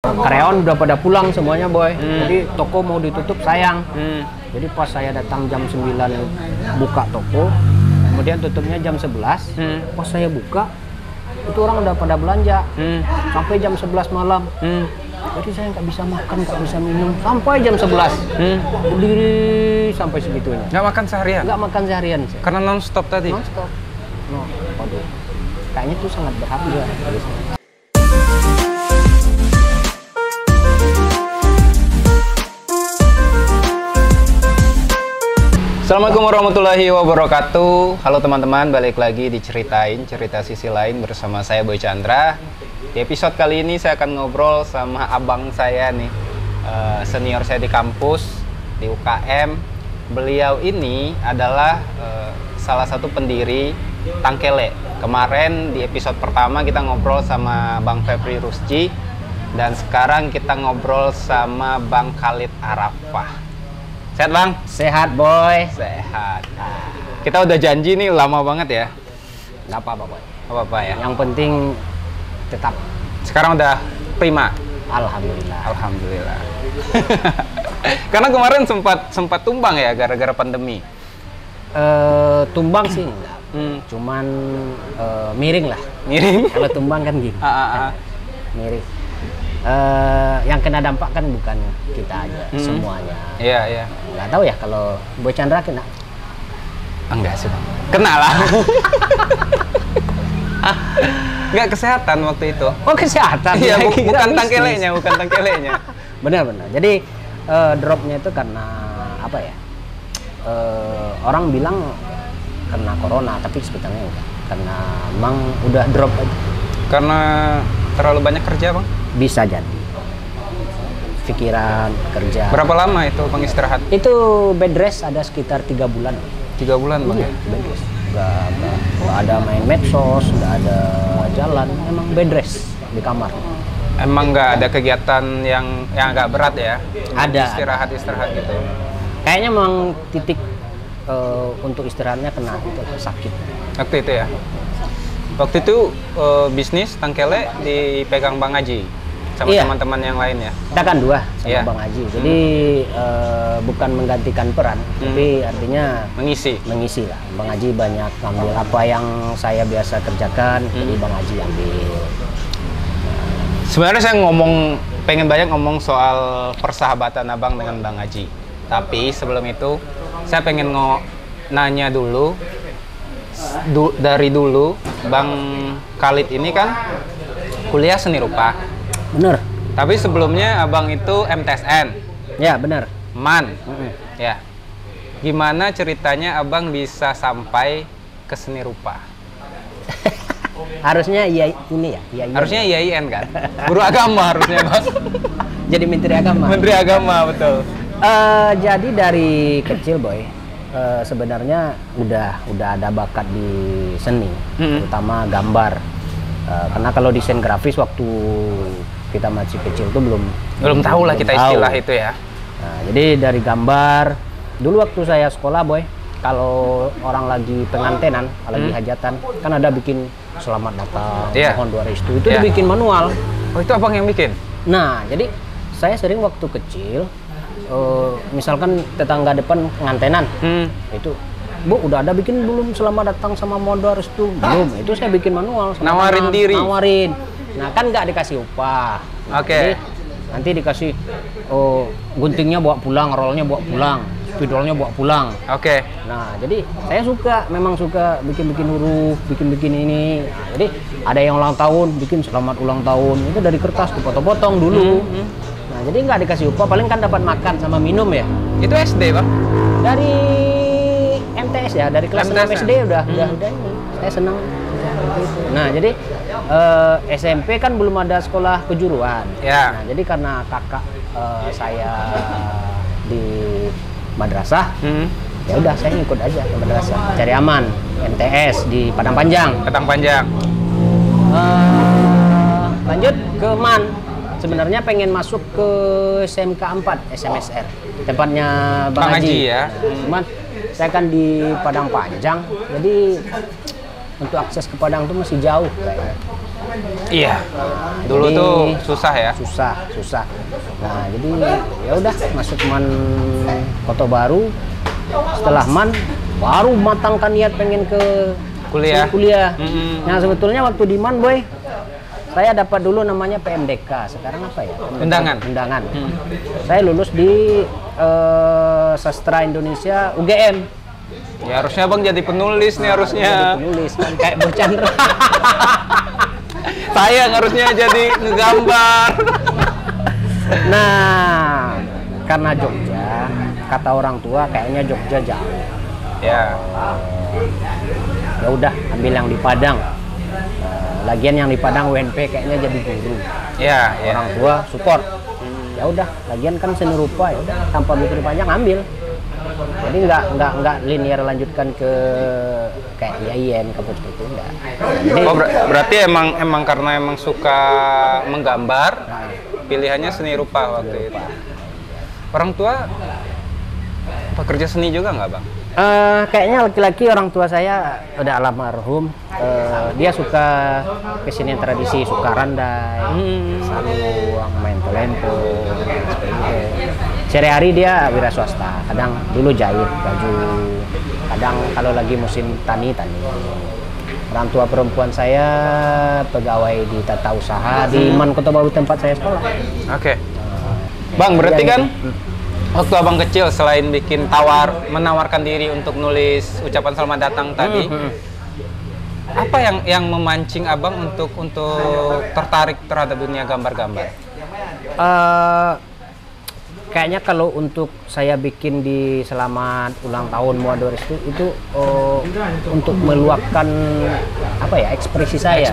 Karyawan udah pada pulang semuanya, Boy. Jadi toko mau ditutup sayang. Jadi pas saya datang jam 9 buka toko, kemudian tutupnya jam 11. Pas saya buka, itu orang udah pada belanja. Sampai jam 11 malam. Jadi saya nggak bisa makan, nggak bisa minum sampai jam 11. Berdiri sampai segitunya. Nggak makan seharian? Nggak makan seharian. Karena non-stop tadi? Non-stop. Waduh. Kayaknya itu sangat berharga. Assalamualaikum warahmatullahi wabarakatuh. Halo teman-teman, balik lagi di Ceritain Cerita Sisi Lain bersama saya Boy Chandra. Di episode kali ini saya akan ngobrol sama abang saya nih, senior saya di kampus, di UKM. Beliau ini adalah salah satu pendiri Tangkele. Kemarin di episode pertama kita ngobrol sama Bang Febri Rusci, dan sekarang kita ngobrol sama Bang Khalid Arafah. Sehat, Bang? Sehat, Boy. Sehat. Kita udah janji nih lama banget ya. Nggak apa-apa, Boy. Nggak apa-apa ya. Yang penting tetap. Sekarang udah prima. Alhamdulillah. Alhamdulillah. Karena kemarin sempat tumbang ya gara-gara pandemi. Tumbang sih enggak. Cuman miring lah. Miring? Kalau tumbang kan gini. Miring. Yang kena dampak kan bukan kita aja, semuanya. Iya, iya. Nggak tahu ya kalau Boy Chandra kena. Enggak sih, Bang. Kena lah. Nggak kesehatan waktu itu. Oh, kesehatan. Iya, bukan tangkelenya, bukan tangkelenya. Benar-benar. Jadi dropnya itu karena apa ya? Orang bilang kena corona, tapi sebetulnya enggak. Karena emang udah drop aja. Karena terlalu banyak kerja, Bang? Bisa jadi. Pikiran, kerja. Berapa lama itu Bang istirahat? Itu bed rest ada sekitar 3 bulan. 3 bulan, Bang? Iya, bed rest. Nggak ada main medsos, nggak ada jalan. Emang bed rest di kamar. Emang nggak ada kegiatan yang agak berat ya? Ada. Istirahat gitu. Kayaknya emang titik untuk istirahatnya kena itu sakit. Waktu itu ya? Waktu itu bisnis Tangkele dipegang Bang Haji sama teman-teman yang lain ya? Kita kan dua sama Bang Haji. Jadi bukan menggantikan peran, tapi artinya mengisi lah. Bang Haji banyak ngambil apa yang saya biasa kerjakan, jadi Bang Haji ambil. Sebenarnya saya pengen banyak ngomong soal persahabatan Abang dengan Bang Haji. Tapi sebelum itu saya pengen nanya dulu. Dari dulu Bang Khalid ini kan kuliah seni rupa. Bener. Tapi sebelumnya Abang itu MTSN. Ya, bener. MAN. Ya. Gimana ceritanya Abang bisa sampai ke seni rupa? Harusnya ini ya. Harusnya IAIN kan? Guru agama harusnya, Bang. Jadi Menteri Agama. Menteri Agama, betul. Jadi dari kecil, Boy. Sebenarnya udah ada bakat di seni, terutama gambar. Karena kalau desain grafis waktu kita masih kecil tuh belum tahu lah kita istilah itu ya. Nah, jadi dari gambar dulu waktu saya sekolah, Boy, kalau orang lagi pengantenan, lagi hajatan, kan ada bikin selamat datang, mohon doa restu, itu dibikin manual. Oh, itu Abang yang bikin? Nah, jadi saya sering waktu kecil misalkan tetangga depan pengantenan, itu Bu udah ada bikin belum selamat datang sama modal restu? Belum, itu saya bikin manual. Nawarin diri? Nawarin. Nah kan nggak dikasih upah. Oke. Nanti dikasih guntingnya bawa pulang, rollnya bawa pulang, spidolnya bawa pulang. Oke. Nah jadi saya memang suka bikin huruf, bikin ini. Jadi ada yang ulang tahun, bikin selamat ulang tahun, itu dari kertas dipotong-potong dulu. Nah, jadi nggak dikasih upah, paling kan dapat makan sama minum ya. Itu SD, Bang? Dari MTS ya, dari kelas 6 SD udah ini. Saya senang. Nah, jadi SMP kan belum ada sekolah kejuruan. Ya. Nah, jadi karena kakak saya di madrasah, ya udah saya ikut aja ke madrasah. Cari aman, MTS di Padang Panjang. Padang Panjang. Lanjut ke MAN. Sebenarnya pengen masuk ke SMK 4 SMSR, tempatnya Bang Haji ya. Cuman saya kan di Padang Panjang, jadi untuk akses ke Padang itu masih jauh kayaknya. Iya. Dulu Jadi, tuh susah ya. Susah. Nah, jadi ya udah masuk Man Kota Baru. Setelah Man baru matangkan niat pengen ke kuliah. Nah, sebetulnya waktu di Man, Boy, saya dapat dulu namanya PMDK. Sekarang apa ya? Undangan. Saya lulus di Sastra Indonesia UGM. Ya harusnya Bang jadi penulis nih harusnya. Jadi penulis kan kayak Boy Chandra. Saya harusnya jadi ngegambar. Nah, karena Jogja, kata orang tua kayaknya Jogja jauh. Ya. Ya udah, ambil yang di Padang. Lagian yang di Padang UNP kayaknya jadi guru. Ya. Orang tua support. Ya udah, lagian kan seni rupa, ya udah tanpa mikir panjang ambil. Jadi nggak linear lanjutkan ke kayak IAIN kampus itu enggak. Jadi, berarti emang karena emang suka menggambar, pilihannya seni rupa waktu itu. Orang tua pekerja seni juga nggak, Bang? Kayaknya laki-laki orang tua saya udah almarhum. Dia suka kesenian tradisi, suka randai, saluang, main telempo, seperti itu. Sehari-hari dia wira swasta. Kadang dulu jahit baju. Kadang kalau lagi musim tani. Orang tua perempuan saya pegawai di tata usaha di Man Kota Baru tempat saya sekolah. Oke. Bang, berarti kan waktu Abang kecil selain bikin menawarkan diri untuk nulis ucapan selamat datang tadi, apa yang memancing Abang untuk tertarik terhadap dunia gambar-gambar? Kayaknya kalau untuk saya bikin di selamat ulang tahun Muadores itu untuk meluapkan ekspresi saya.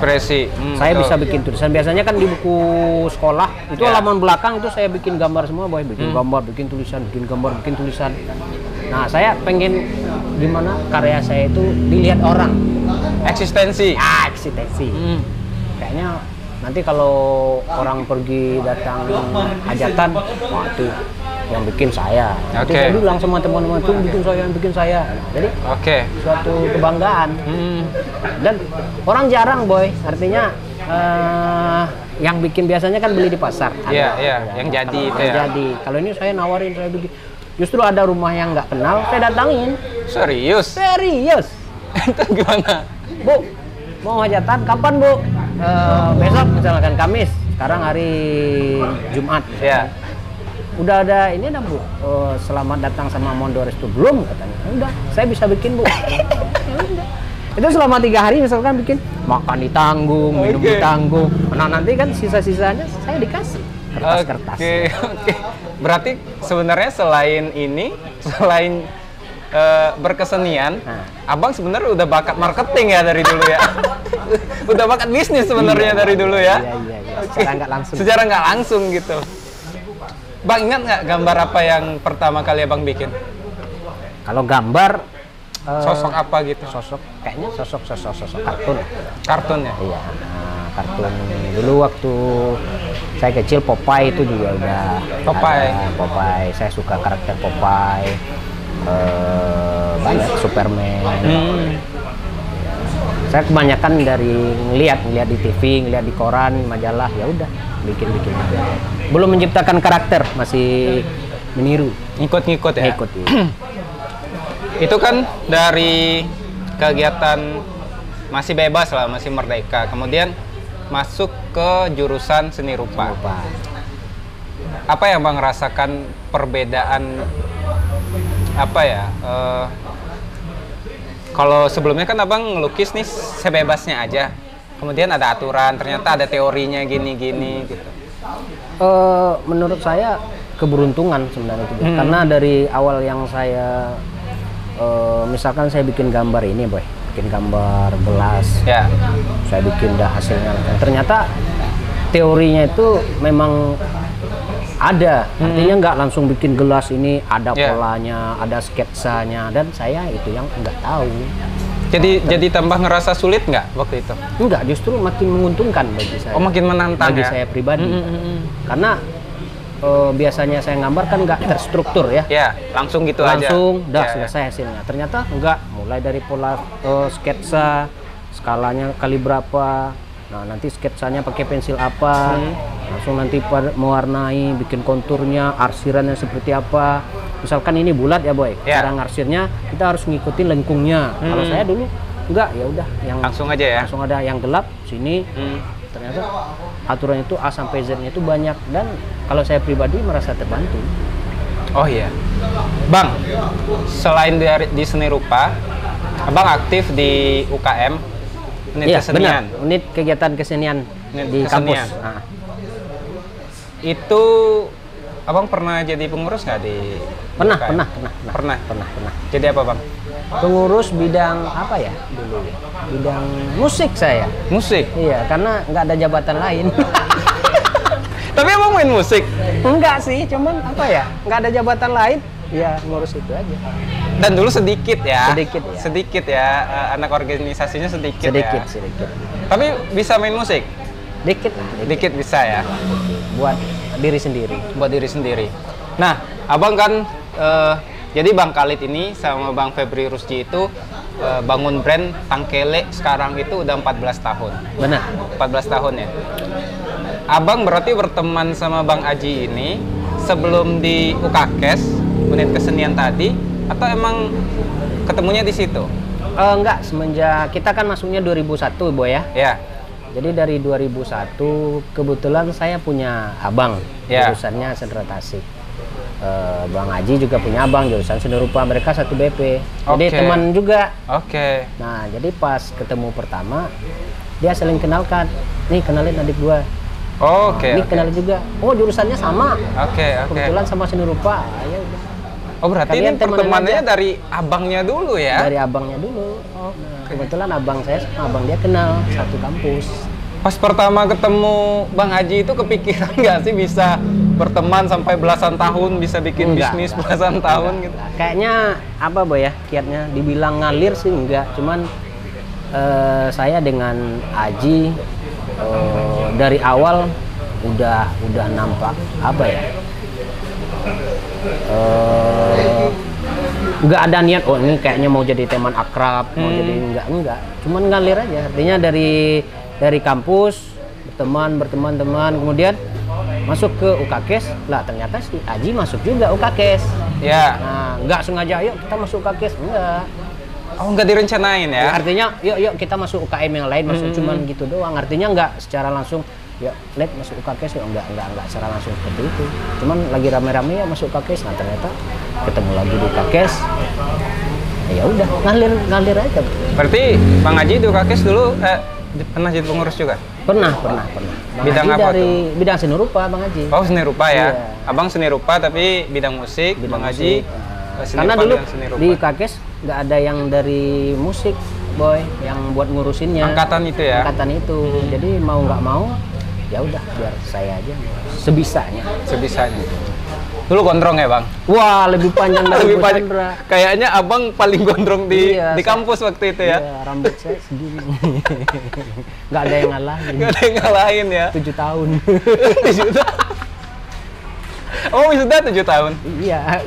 Saya bisa bikin tulisan. Biasanya kan di buku sekolah itu halaman belakang itu saya bikin gambar semua, Boy. Bikin gambar, bikin tulisan, bikin gambar, bikin tulisan. Nah, saya pengen gimana karya saya itu dilihat orang. Eksistensi. Kayaknya nanti kalau orang pergi datang hajatan, wah itu yang bikin saya. Nanti saya bilang sama teman-teman itu bikin saya. Jadi suatu kebanggaan. Dan orang jarang, Boy. Artinya yang bikin biasanya kan beli di pasar. Yang jadi. Jadi kalau ini saya nawarin, saya bikin. Justru ada rumah yang nggak kenal, saya datangin. Serius? Itu gimana? Bu, mau hajatan kapan, Bu? Besok misalkan Kamis, sekarang hari Jumat. Udah ada ini ada, Bu, selamat datang sama Mondores itu belum katanya. Udah, saya bisa bikin, Bu. Itu selama 3 hari misalkan bikin, makan ditanggung, minum ditanggung. Nah, nanti kan sisa-sisanya saya dikasih kertas-kertas. Berarti sebenarnya selain berkesenian, Abang sebenarnya udah bakat marketing ya dari dulu ya. Udah bakat bisnis sebenarnya dari dulu ya. Iya. Secara nggak langsung gitu. Bang, ingat nggak gambar apa yang pertama kali Abang bikin? Kalau gambar sosok apa gitu? Kayaknya sosok kartun. Kartun ya? Iya, kartun. Dulu waktu saya kecil Popeye itu juga udah. Popeye. Saya suka karakter Popeye. Banyak Superman. Saya kebanyakan dari ngeliat di TV, ngeliat di koran, majalah, ya udah bikin aja. Belum menciptakan karakter, masih meniru. Ngikut ya. Itu kan dari kegiatan masih bebas lah, masih merdeka. Kemudian masuk ke jurusan seni rupa. Apa yang Bang rasakan perbedaan kalau sebelumnya kan Abang ngelukis nih sebebasnya aja, kemudian ada aturan, ternyata ada teorinya gini-gini gitu. Menurut saya keberuntungan sebenarnya itu, karena dari awal yang saya misalkan saya bikin gambar ini, Boy, bikin gambar gelas, saya bikin dah hasilnya, ternyata teorinya itu memang ada, artinya nggak langsung bikin gelas ini ada polanya, ada sketsanya, dan saya itu yang nggak tahu. Jadi tambah ngerasa sulit nggak waktu itu? Enggak, justru makin menguntungkan bagi saya. Makin menantang bagi saya pribadi. Karena biasanya saya gambar kan nggak terstruktur ya. Langsung gitu aja. Langsung, selesai hasilnya. Ternyata enggak, mulai dari pola sketsa, skalanya kali berapa, Nah, nanti sketsanya pakai pensil apa, langsung nanti mewarnai, bikin konturnya, arsirannya seperti apa. Misalkan ini bulat ya boy, cara ngarsirnya kita harus ngikutin lengkungnya. Kalau saya dulu enggak, ya udah yang langsung aja ya. Langsung ada yang gelap sini. Ternyata aturan itu A sampai Z-nya itu banyak, dan kalau saya pribadi merasa terbantu. Oh iya, Bang. Selain di seni rupa, Abang aktif di UKM, unit kesenian. Benar. Unit kegiatan kesenian di kampus. Nah. Itu Abang pernah jadi pengurus nggak di Pernah. Jadi apa, Bang? Pengurus bidang apa ya dulu ya? Bidang musik saya. Musik? Iya, karena nggak ada jabatan lain. Tapi Abang main musik? Enggak sih, cuman apa ya? Nggak ada jabatan lain. Ya, ngurus itu aja. Dan dulu sedikit ya? Sedikit ya, anak organisasinya sedikit. Sedikit. Tapi bisa main musik? Dikit Bisa ya? Buat diri sendiri. Nah, Abang kan jadi Bang Khalid ini sama Bang Febri Rusdi itu bangun brand Tangkele sekarang itu udah 14 tahun. Benar. 14 tahun ya. Abang berarti berteman sama Bang Aji ini sebelum di UKKES, unit kesenian tadi, atau emang ketemunya di situ? Enggak, semenjak kita kan masuknya 2001 Boy ya. Ya. Jadi dari 2001 kebetulan saya punya abang, jurusannya sendera tasik. Bang Aji juga punya abang jurusan seni rupa, mereka satu BP. Jadi teman juga. Nah, jadi pas ketemu pertama dia saling kenalkan. Nih, kenalin adik gua. Ini kenalin juga. Oh, jurusannya sama. Kebetulan sama seni rupa. Ya udah. Oh, berarti ini pertemanannya dari abangnya dulu ya? Dari abangnya dulu. Kebetulan abang saya sama abang dia kenal satu kampus. Pas pertama ketemu Bang Haji itu kepikiran nggak sih bisa berteman sampai belasan tahun, bisa bikin bisnis belasan tahun gitu? Kayaknya apa Boy ya, kiatnya dibilang ngalir sih enggak, cuman saya dengan Aji dari awal udah nampak apa ya, nggak ada niat ini kayaknya mau jadi teman akrab, mau jadi enggak, cuman ngalir aja. Artinya dari kampus berteman, kemudian masuk ke UKKES lah, ternyata si Aji masuk juga UKKES. Ya. Nah, nggak sengaja yuk kita masuk UKKES, enggak. Oh, nggak direncanain ya? Artinya yuk kita masuk UKM yang lain, masuk cuman gitu doang. Artinya nggak secara langsung ya Lek masuk UKKES, enggak secara langsung seperti itu. Cuman lagi rame-rame ya masuk UKKES. Nah, ternyata ketemu lagi di UKKES. Ya udah, ngalir aja. Berarti Bang Haji di UKKES dulu pernah jadi pengurus juga? Pernah. Bidang apa tuh? Bidang seni rupa, Bang Haji. Oh, seni rupa ya? Iya. Abang seni rupa tapi bidang musik, Bang Haji seni karena rupa, dulu seni rupa. Di UKKES nggak ada yang dari musik, Boy, yang buat ngurusinnya. Angkatan itu ya? Angkatan itu. Jadi mau nggak mau, ya udah biar saya aja sebisanya. Dulu gondrong ya, Bang? Wah, lebih panjang dari Bu Chandra. Kayaknya Abang paling gondrong di kampus waktu itu ya? Iya, rambut saya segini. Nggak ada yang ngalahin. Ya? 7 tahun. 7 tahun? Oh, sudah 7 tahun? Iya.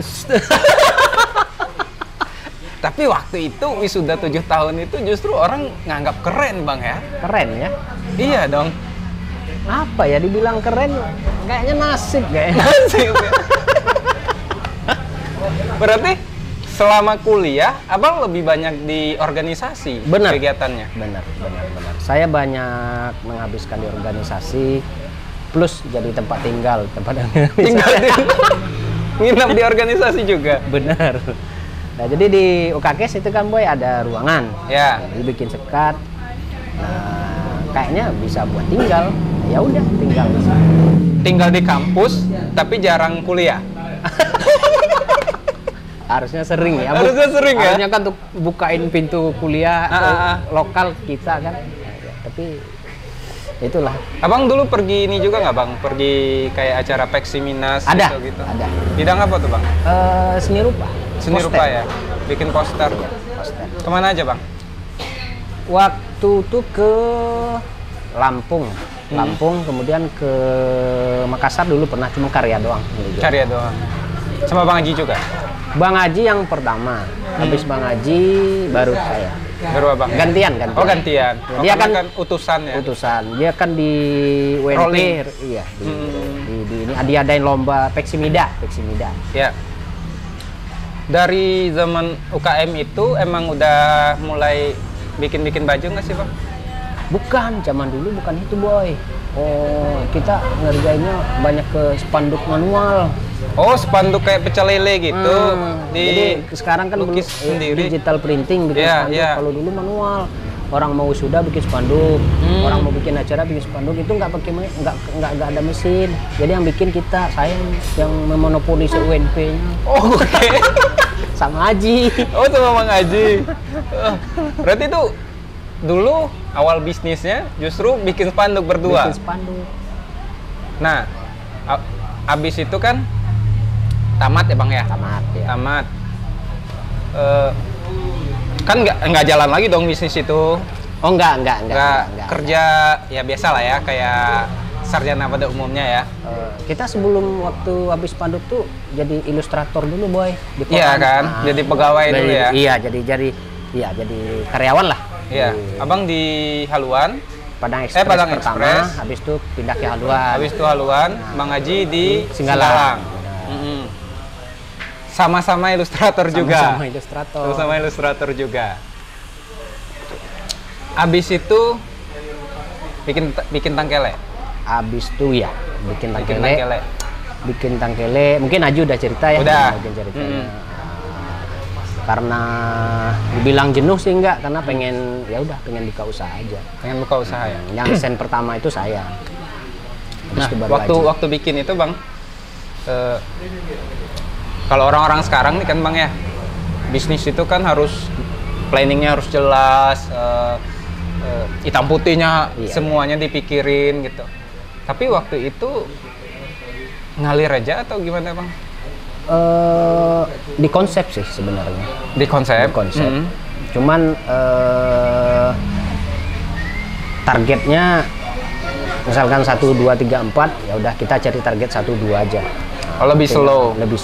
Tapi waktu itu wisuda 7 tahun itu justru orang nganggap keren, Bang ya? Keren ya? Iya dong. Apa ya, dibilang keren, kayaknya nasib kayaknya. Nasib ya? Berarti selama kuliah, Abang lebih banyak di organisasi kegiatannya? Benar. Saya banyak menghabiskan di organisasi, plus jadi tempat tinggal. Nginap di organisasi juga? Benar. Nah, jadi di UKKES itu kan Boy ada ruangan. Ya. Dibikin sekat. Nah, kayaknya bisa buat tinggal. Ya udah, tinggal di sana. Tinggal di kampus, tapi jarang kuliah. Harusnya sering ya. Harusnya kan untuk bukain pintu kuliah lokal kita kan. Ya, tapi itulah. Abang dulu pergi ini juga nggak, Bang? Pergi kayak acara Peksiminas gitu? Ada. Bidang apa tuh, Bang? Seni rupa. Seni rupa ya? Bikin poster. Kemana aja, Bang? Waktu itu ke Lampung, kemudian ke Makassar dulu pernah, cuma karya doang. Karya doang. Sama Bang Haji juga? Bang Haji yang pertama, habis Bang Haji baru saya. Baru abang? Gantian. Oh gantian. Ya, dia kan utusan ya? Utusan. Dia kan di WNP. Rolling. Iya. Ini diadain lomba Peksimida. Ya. Dari zaman UKM itu emang udah mulai bikin baju nggak sih bang? Bukan, zaman dulu bukan itu boy. Oh, kita ngerjainnya banyak ke spanduk manual. Oh, spanduk kayak pecel lele gitu. Jadi sekarang kan lukis sendiri. Digital printing bikin spanduk. Kalau dulu manual. Orang mau sudah bikin spanduk, orang mau bikin acara bikin spanduk itu nggak nggak ada mesin. Jadi yang bikin kita, saya yang memonopoli UNP-nya. Oh, oke. Okay. Sama Haji. Oh, sama Bang Haji. Berarti itu dulu awal bisnisnya justru bikin spanduk berdua. Bikin spanduk. Nah, abis itu kan tamat ya bang ya? Tamat ya. Tamat. Kan nggak jalan lagi dong bisnis itu? Oh enggak. Kerja ya biasa lah ya, kayak sarjana pada umumnya ya. Kita sebelum waktu habis spanduk tuh jadi ilustrator dulu boy. Iya kan, jadi pegawai dulu ya? Iya, jadi karyawan lah. Iya, abang di Haluan. Padang Express pertama, habis itu pindah ke Haluan. Habis itu Haluan, Bang Haji di Singgalang. Sama-sama ilustrator juga. Sama-sama ilustrator juga. Habis itu bikin tangkele. Habis itu ya, bikin tangkele. Mungkin Aju udah cerita ya. Udah. Mungkin ceritanya. Karena dibilang jenuh sih enggak, karena pengen buka usaha aja. Pengen buka usaha ya. Yang sen pertama itu saya. Nah, waktu bikin itu bang, kalau orang-orang sekarang nih kan bang ya, bisnis itu kan harus planningnya harus jelas, hitam putihnya semuanya dipikirin gitu. Tapi waktu itu ngalir aja atau gimana bang? Di konsep sih sebenarnya. Di konsep. Cuman targetnya misalkan 1, 2, 3, 4 ya udah kita cari target 1, 2 aja. Oh, lebih slow. Lebih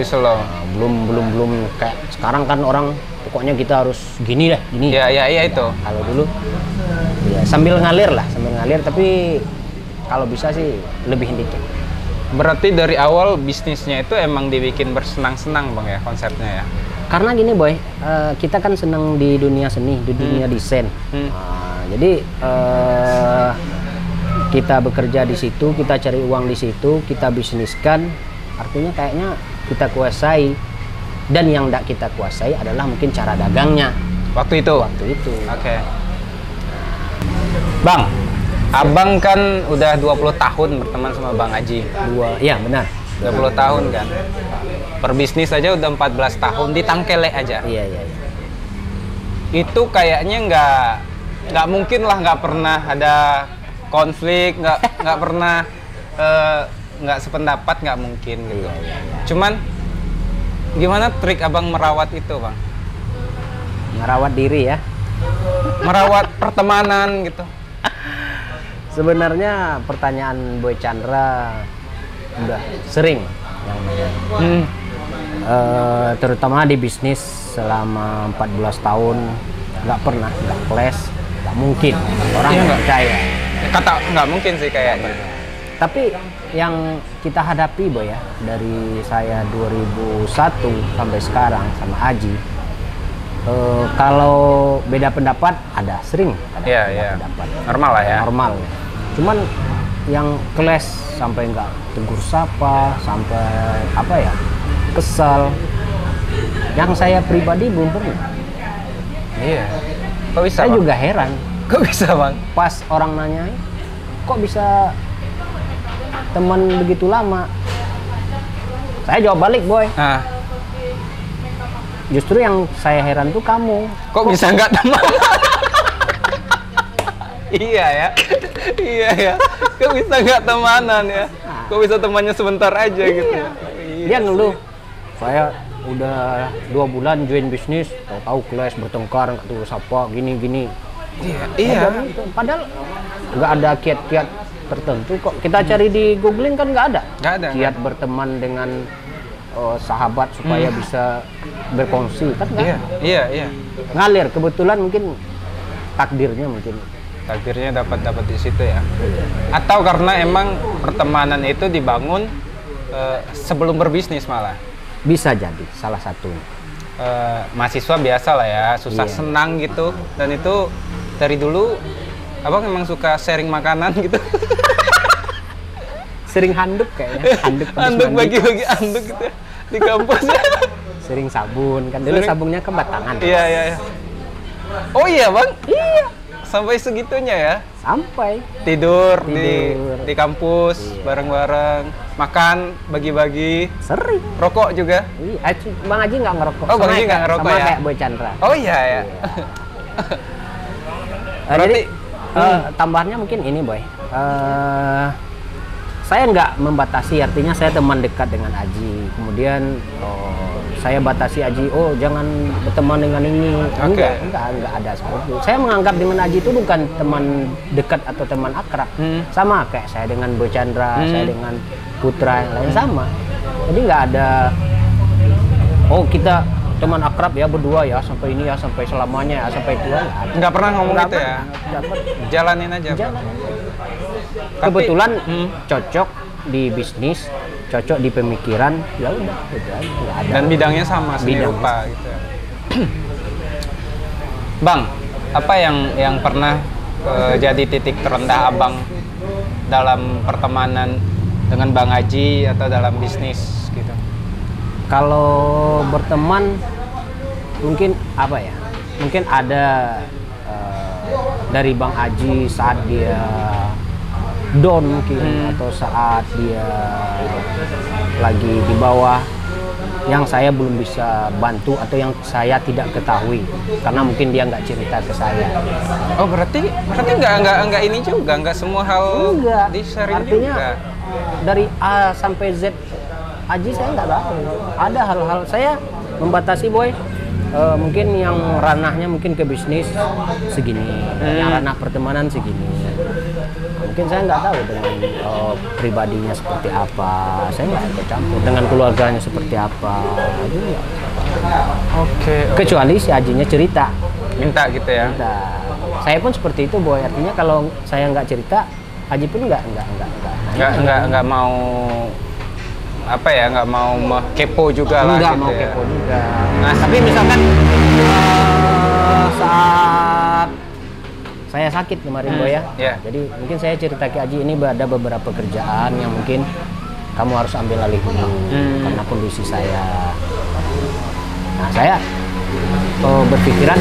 slow. Belum kayak sekarang kan orang pokoknya kita harus gini. Iya itu. Kalau dulu ya sambil ngalir tapi kalau bisa sih lebihin dikit. Berarti dari awal bisnisnya itu emang dibikin bersenang-senang bang ya konsepnya ya? Karena gini boy, kita kan senang di dunia seni, di dunia desain. Jadi kita bekerja di situ, kita cari uang di situ, kita bisniskan. Artinya kayaknya kita kuasai. Dan yang tidak kita kuasai adalah mungkin cara dagangnya. Waktu itu? Oke. Bang, abang kan udah 20 tahun berteman sama Bang Haji. Iya benar. 20 tahun kan. Berbisnis aja udah 14 tahun di tangkele aja. Iya. Itu kayaknya nggak mungkin lah nggak pernah ada konflik, nggak pernah nggak sependapat, nggak mungkin gitu. Iya. Cuman gimana trik abang merawat itu bang? Merawat diri ya. Merawat pertemanan gitu. Sebenarnya pertanyaan Boy Chandra udah sering yang terutama di bisnis selama 14 tahun nggak pernah nggak clash, nggak mungkin orang nggak percaya. Kata nggak mungkin sih kayaknya. Tapi yang kita hadapi Boy ya, dari saya 2001 sampai sekarang sama Haji, kalau beda pendapat ada sering. Iya. Pendapat. Normal lah ya. Normal. Cuman yang clash sampai nggak tegur sapa, sampai kesal. Yang saya pribadi belum pernah. Iya. Kok bisa? Saya bang? juga heran. Kok bisa bang? Pas orang nanyain, kok bisa teman begitu lama? Saya jawab balik Boy. Justru yang saya heran tuh kamu. Kok bisa nggak teman? Iya ya. Kok bisa nggak temanan ya? Kok bisa temannya sebentar aja gitu? Dia ngeluh. Saya udah 2 bulan join bisnis, tahu clash, bertengkar, nggak tahu siapa, gini. Iya. Padahal nggak ada kiat-kiat tertentu kok. Kita cari di googling kan nggak ada. Nggak ada. Kiat berteman dengan sahabat supaya bisa berkongsi kan? Iya. Ngalir, kebetulan mungkin takdirnya mungkin. Takdirnya dapat di situ ya. Atau karena emang pertemanan itu dibangun sebelum berbisnis malah. Bisa jadi salah satunya. Mahasiswa biasa lah ya, susah senang gitu. Dan itu dari dulu abang emang suka sharing makanan gitu. Sering handuk kayaknya, handuk bagi-bagi handuk gitu ya, di kampus. Sering sabun kan, dulu sabunnya kan batangan. Iya. Oh iya bang? Iya. Sampai segitunya ya? Sampai. Tidur. Di kampus, bareng-bareng. Makan, bagi-bagi. Sering. Rokok juga? Iya, Bang Haji nggak ngerokok. Oh, Bang Haji nggak ngerokok sama ya? kayak Boy Chandra. Oh iya ya. Jadi, tambahannya mungkin ini Boy. Saya nggak membatasi, artinya saya teman dekat dengan Aji. Kemudian saya batasi Aji, jangan berteman dengan ini. Enggak ada seperti itu. Saya menganggap dengan Aji itu bukan teman dekat atau teman akrab. Sama kayak saya dengan Boy Chandra, saya dengan Putra yang lain sama. Jadi nggak ada, kita teman akrab ya berdua ya sampai ini ya sampai selamanya ya sampai tua. Nggak pernah ngomong gitu ya? Jalanin aja. Kebetulan cocok di bisnis, cocok di pemikiran, ya udah gitu aja. Nggak ada. Dan bidangnya sama, seni rupa gitu. Bang, apa yang pernah jadi titik terendah abang dalam pertemanan dengan Bang Haji atau dalam bisnis gitu? Kalau berteman mungkin apa ya? Mungkin ada dari Bang Haji saat dia down mungkin atau saat dia lagi di bawah yang saya belum bisa bantu atau yang saya tidak ketahui karena mungkin dia nggak cerita ke saya. Oh berarti nggak ini juga, nggak semua hal di-sharing artinya juga. Dari A sampai Z Haji saya nggak tahu. Ada hal-hal saya membatasi Boy. Mungkin yang ranahnya mungkin ke bisnis segini, yang ranah pertemanan segini. Mungkin saya nggak tahu dengan pribadinya seperti apa. Saya nggak ikut campur dengan keluarganya seperti apa. Oke. Kecuali si Hajinya cerita. Minta gitu ya. Minta. Saya pun seperti itu Boy. Artinya kalau saya nggak cerita, Haji pun nggak mau nggak mau kepo juga lah nggak gitu mau ya. Kepo juga. Nah tapi misalkan saat saya sakit kemarin Boy ya, jadi mungkin saya cerita ke Haji ini ada beberapa kerjaan yang mungkin kamu harus ambil alih dulu karena kondisi saya. Nah saya berpikiran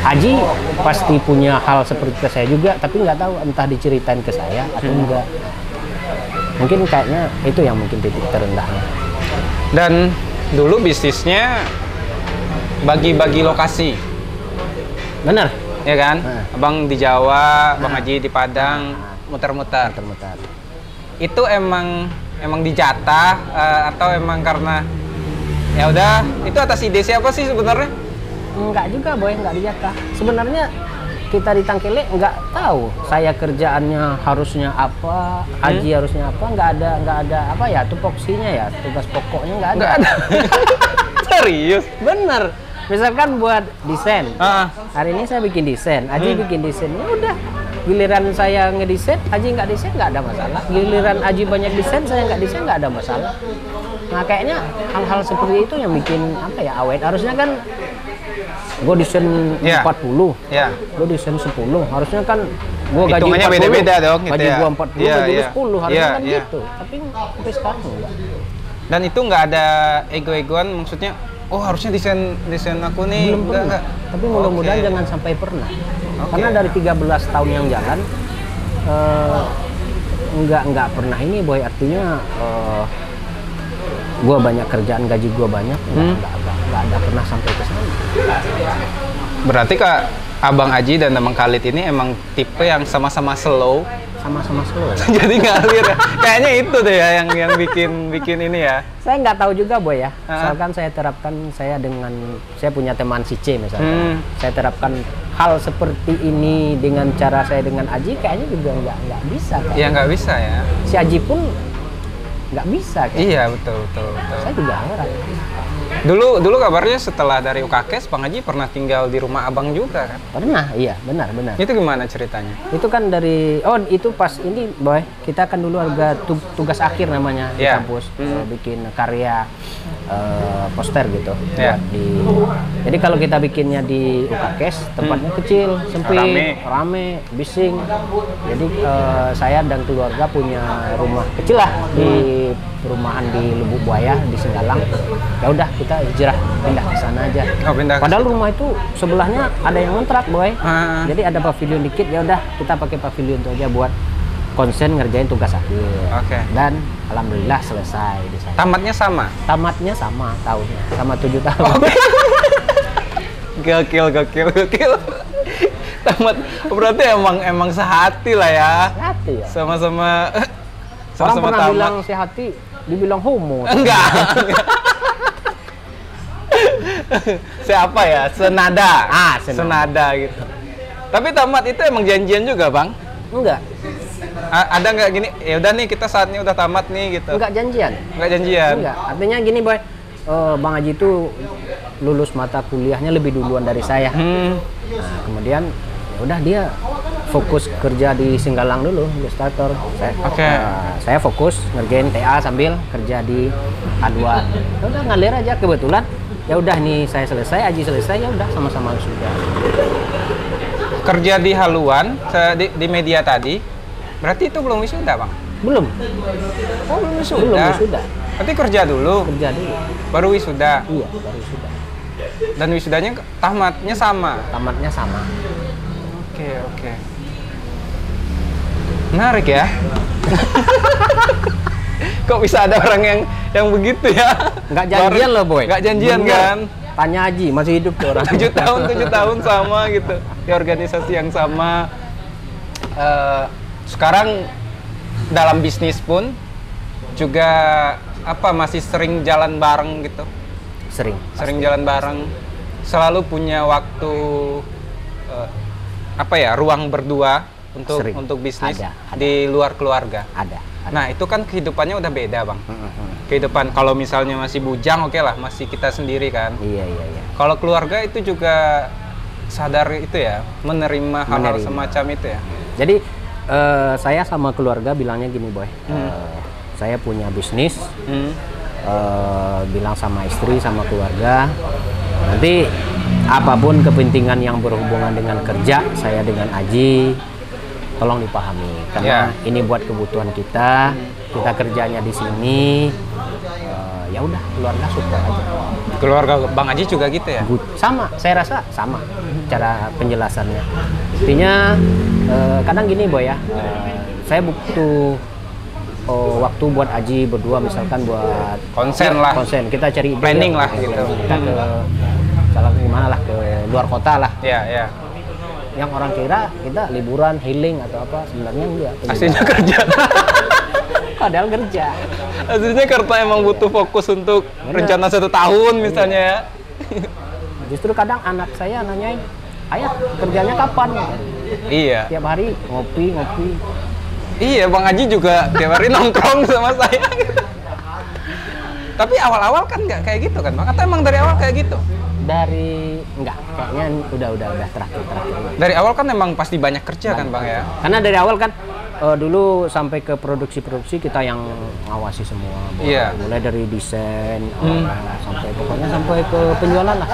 Haji pasti punya hal seperti ke saya juga, tapi nggak tahu entah diceritain ke saya atau enggak. Mungkin kayaknya itu yang mungkin titik terendahnya. Dan dulu bisnisnya bagi-bagi lokasi. Bener. Ya kan? Abang di Jawa, Bang Haji di Padang, muter-muter. Itu emang dijatah atau emang karena ya udah itu atas ide siapa sih sebenarnya? Enggak juga Boy, enggak dijatah. Sebenarnya kita di Tangkele nggak tahu saya kerjaannya harusnya apa, Haji harusnya apa, nggak ada apa ya tupoksinya ya, tugas pokoknya nggak ada. Serius? Bener. Misalkan buat desain, hari ini saya bikin desain, Haji bikin desain, ya udah. Giliran saya ngedesain, Haji nggak desain nggak ada masalah. Giliran Haji banyak desain, saya nggak desain nggak ada masalah. Nah kayaknya hal-hal seperti itu yang bikin apa ya awet. Harusnya kan gue desain 40, gue desain 10. Harusnya kan gue gaji 40, beda-beda dong, gitu gaji ya. gue 40, gaji gue 10, harusnya kan gitu. Tapi sampai sekarang enggak. Dan itu nggak ada ego-egoan, maksudnya, harusnya desain aku nih. Belum pernah. Tapi mudah-mudahan jangan sampai pernah. Karena dari 13 tahun yang jalan, nggak pernah ini Boy. Artinya gue banyak kerjaan, gaji gue banyak, nggak ada pernah sampai ke sana. Berarti Kak Abang Haji dan Abang Khalid ini emang tipe yang sama-sama slow. Sama-sama slow. Jadi ngalir ya. Kayaknya itu deh ya yang bikin ini ya. Saya nggak tahu juga Boy ya. Misalkan saya terapkan, saya punya teman si C misalkan. Saya terapkan hal seperti ini dengan cara saya dengan Haji, kayaknya juga nggak bisa. Ya nggak bisa ya. Si Haji pun nggak bisa kan? Iya, betul. Saya juga heran. Dulu kabarnya setelah dari UKKES, Bang Haji pernah tinggal di rumah abang juga kan? Pernah, iya, benar. Itu gimana ceritanya? Itu kan itu pas ini, Boy. Kita kan dulu ada tugas akhir namanya di kampus, bikin karya poster gitu. Jadi kalau kita bikinnya di UKKES, tempatnya kecil, sempit, rame, bising. Jadi saya dan keluarga punya rumah kecil lah di perumahan di Lubuk Buaya di Singgalang. Ya udah kita hijrah pindah ke sana aja. Padahal rumah itu sebelahnya ada yang ngontrak, Boy. Jadi ada pavilion dikit, ya udah kita pakai pavilion itu aja buat konsen ngerjain tugas akhir. Dan alhamdulillah selesai di sana. Tamatnya sama? Tamatnya sama tahunnya, sama 7 tahun. Gokil. Tamat berarti emang sehati lah ya. Sehati ya. Sama-sama orang pernah tamat. bilang sehati, dibilang homo. Enggak. Siapa ya? Senada. Senada gitu. Tapi tamat itu emang janjian juga, Bang? Enggak. Ada nggak gini? Ya udah nih kita saatnya udah tamat nih gitu. Enggak janjian. Enggak. Artinya gini, Boy. Bang Haji itu lulus mata kuliahnya lebih duluan dari saya. Nah, kemudian ya udah dia fokus kerja di Singgalang dulu, ilustrator. Saya fokus ngerjain TA sambil kerja di A2. Ya udah ngalir aja, kebetulan. Ya udah nih saya selesai, Aji selesai, ya udah sama-sama sudah. Kerja di haluan di media tadi, berarti itu belum wisuda, Bang? Belum. Oh, belum wisuda. Belum wisuda. Berarti kerja dulu. Baru wisuda. Iya, baru wisuda. Dan wisudanya tamatnya sama. Tamatnya sama. Oke. Menarik ya. Kok bisa ada orang yang begitu ya? Nggak janjian loh, Boy. Nggak janjian. Bener. Kan? Tanya Haji, masih hidup tuh orang. 7 tahun sama gitu. Di organisasi yang sama. Sekarang dalam bisnis pun juga masih sering jalan bareng gitu. Sering jalan bareng. Selalu punya waktu ruang berdua untuk bisnis ada. Di luar keluarga. Ada. Nah, itu kan kehidupannya udah beda, Bang. Kehidupan kalau misalnya masih bujang, oke lah, masih kita sendiri kan. Iya. Kalau keluarga itu juga sadar itu ya, menerima hal-hal semacam itu ya. Jadi saya sama keluarga bilangnya gini, Boy. Saya punya bisnis, bilang sama istri, sama keluarga, nanti apapun kepentingan yang berhubungan dengan kerja, saya dengan Aji, tolong dipahami. Karena ini buat kebutuhan kita kerjanya di sini, ya udah keluarga support aja. Keluarga Bang Aji juga gitu ya? Sama, saya rasa sama cara penjelasannya. Intinya kadang gini, Boy ya, saya butuh waktu buat Aji berdua, misalkan buat konsen, kita cari ide, planning lah gitu. Kita ke luar kota lah. Iya. Yang orang kira kita liburan, healing atau apa, sebenarnya enggak. Aslinya kerja. Padahal kerja. Aslinya karena emang butuh fokus untuk rencana 1 tahun misalnya ya. Justru kadang anak saya nanyain, ayah kerjanya kapan? Iya. Tiap hari ngopi. Iya, Bang Haji juga tiap hari nongkrong sama saya. Tapi awal-awal kan nggak kayak gitu kan, Bang? Atau emang dari awal kayak gitu? Kayaknya udah terakhir. Dari awal kan emang pasti banyak kerja kan, Bang ya? Karena dari awal kan dulu sampai ke produksi kita yang ngawasi semua. Mulai dari desain, sampai ke penjualan lah.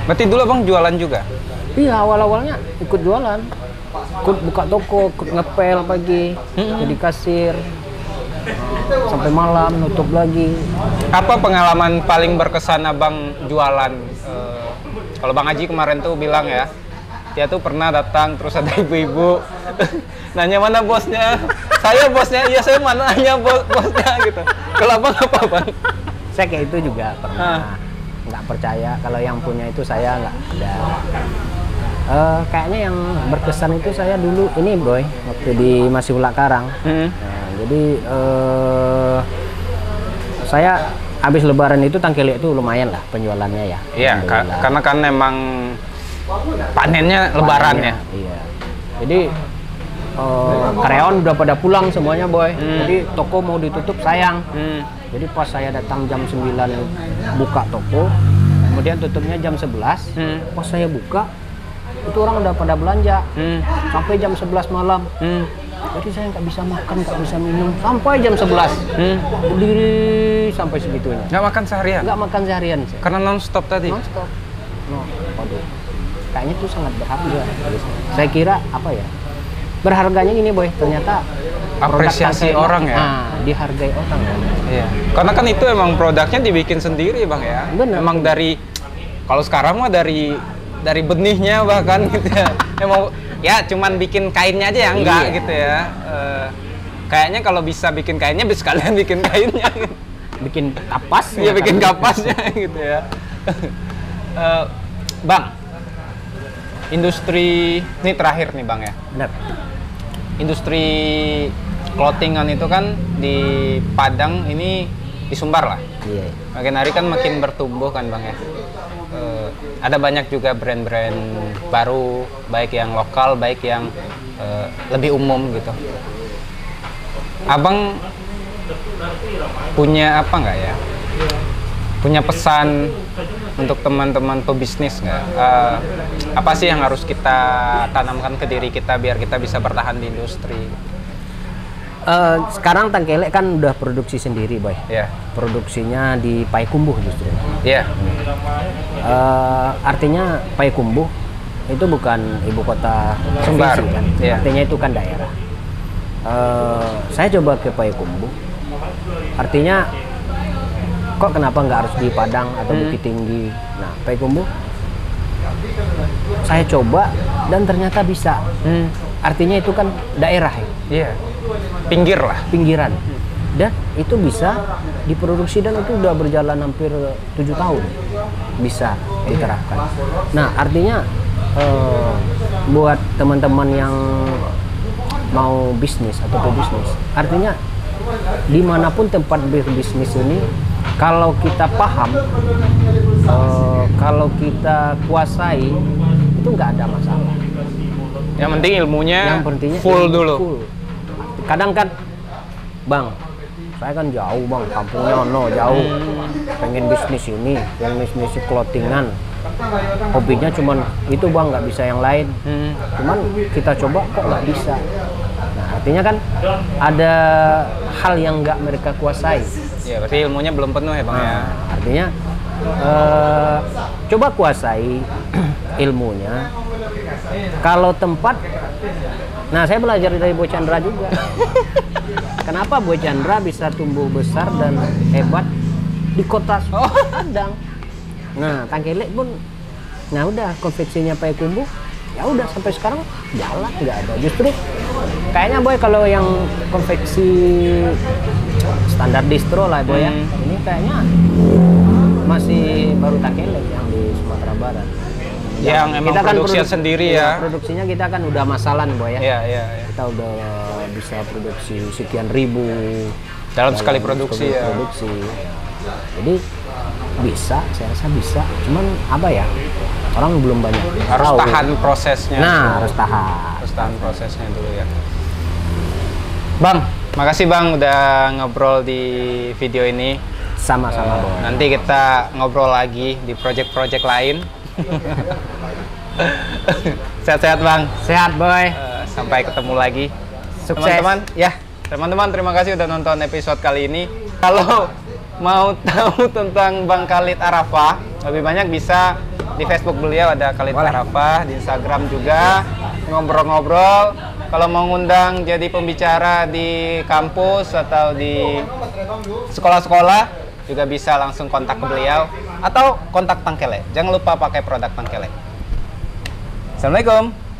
Berarti dulu Bang jualan juga? Iya, awal-awalnya ikut jualan. Ikut buka toko, ikut ngepel pagi, jadi kasir. Sampai malam, nutup lagi. Apa pengalaman paling berkesan Abang jualan? Kalau Bang Haji kemarin tuh bilang ya, dia tuh pernah datang terus ada ibu-ibu nanya mana bosnya. Saya bosnya, iya saya mana nanya bosnya gitu. Kalau Abang apa, Bang? Saya kayak itu juga pernah. Nggak percaya kalau yang punya itu saya nggak ada. Kayaknya yang berkesan itu saya dulu ini, Boy, waktu di Masih Ulak Karang. Jadi saya habis Lebaran itu tangkil itu lumayan lah penjualannya ya. Iya, karena kan memang panennya Lebaran ya. Iya. Jadi karyawan udah pada pulang semuanya boy. Jadi toko mau ditutup sayang. Jadi pas saya datang jam 9 buka toko, kemudian tutupnya jam 11. Pas saya buka, itu orang udah pada belanja sampai jam 11 malam. Jadi saya nggak bisa makan, nggak bisa minum sampai jam 11. Berdiri sampai segitunya. Nggak makan seharian? Nggak makan seharian. Karena non-stop tadi? Non-stop. Waduh. Kayaknya itu sangat berharga. Saya kira apa ya? Berharganya gini boy, ternyata apresiasi orang ya? Dihargai orang ya. Iya. Karena kan itu emang produknya dibikin sendiri bang ya? Bener. Emang dari, kalau sekarang mah dari benihnya bahkan gitu ya. Emang ya cuman bikin kainnya aja ya enggak gitu ya. Kayaknya kalau bisa bikin kainnya bisa sekalian bikin kainnya gitu. Bikin kapas. Iya bikin kapasnya gitu ya. Bang, industri ini terakhir nih bang ya. Benar. Industri clothingan itu kan di Padang ini di Sumbar lah. Iya. Makin hari kan makin bertumbuh kan bang ya. Ada banyak juga brand-brand baru, baik yang lokal, baik yang lebih umum gitu. Abang punya apa nggak ya? Punya pesan untuk teman-teman pebisnis nggak? Apa sih yang harus kita tanamkan ke diri kita biar kita bisa bertahan di industri? Sekarang Tangkelek kan udah produksi sendiri boy. Yeah. Produksinya di Payakumbuh justru. Iya. Artinya Payakumbuh itu bukan ibu kota Sumbar provinsi, kan? Yeah. Artinya itu kan daerah. Saya coba ke Payakumbuh. Artinya kok kenapa nggak harus di Padang atau Bukit Tinggi? Nah, Payakumbuh saya coba dan ternyata bisa. Artinya itu kan daerah ya. Iya. Pinggir lah. Pinggiran. Dan itu bisa diproduksi dan itu udah berjalan hampir 7 tahun bisa diterapkan. Nah, artinya buat teman-teman yang mau bisnis atau pebisnis, artinya dimanapun tempat berbisnis ini, kalau kita paham, kalau kita kuasai, itu nggak ada masalah. Yang penting ilmunya full dulu. Full. Kadang kan, bang, saya kan jauh bang, kampungnya jauh, pengen bisnis ini, pengen bisnis clothingan, hobinya cuman itu bang, nggak bisa yang lain. Cuman kita coba kok nggak bisa. Nah, artinya kan ada hal yang nggak mereka kuasai. Ya, berarti ilmunya belum penuh ya bang ya. Artinya coba kuasai ilmunya. Kalau tempat, nah saya belajar dari Boy Chandra juga. Kenapa Boy Chandra bisa tumbuh besar dan hebat di kota Padang? Nah, Tangkelek pun, nah udah konveksinya Payakumbuh, ya udah sampai sekarang jalan nggak ada. Justru kayaknya Boy kalau yang konveksi standar distro lah Boy ya, ini kayaknya masih baru Tangkelek yang di Sumatera Barat. Yang emang kita produksi kan sendiri ya. Produksinya kita kan udah masalah nih Boy ya. Iya. Kita udah bisa produksi sekian ribu dalam sekali produksi ya. Jadi bisa, saya rasa bisa. Cuman apa ya? Orang belum banyak harus tahu. Tahan prosesnya. Nah, harus tahan. Harus tahan prosesnya dulu ya. Bang, makasih Bang udah ngobrol di video ini. Sama-sama Boy. Nanti kita ngobrol lagi di project-project lain. Sehat-sehat Bang. Sehat Boy. Sampai ketemu lagi. Sukses. Teman-teman, ya. Teman-teman, terima kasih udah nonton episode kali ini. Kalau mau tahu tentang Bang Khalid Arafah, lebih banyak bisa di Facebook beliau ada Khalid Arafah, di Instagram juga ngobrol-ngobrol. Kalau mau ngundang jadi pembicara di kampus atau di sekolah-sekolah juga bisa langsung kontak ke beliau atau kontak Tangkelek. Jangan lupa pakai produk Tangkelek. Assalamualaikum.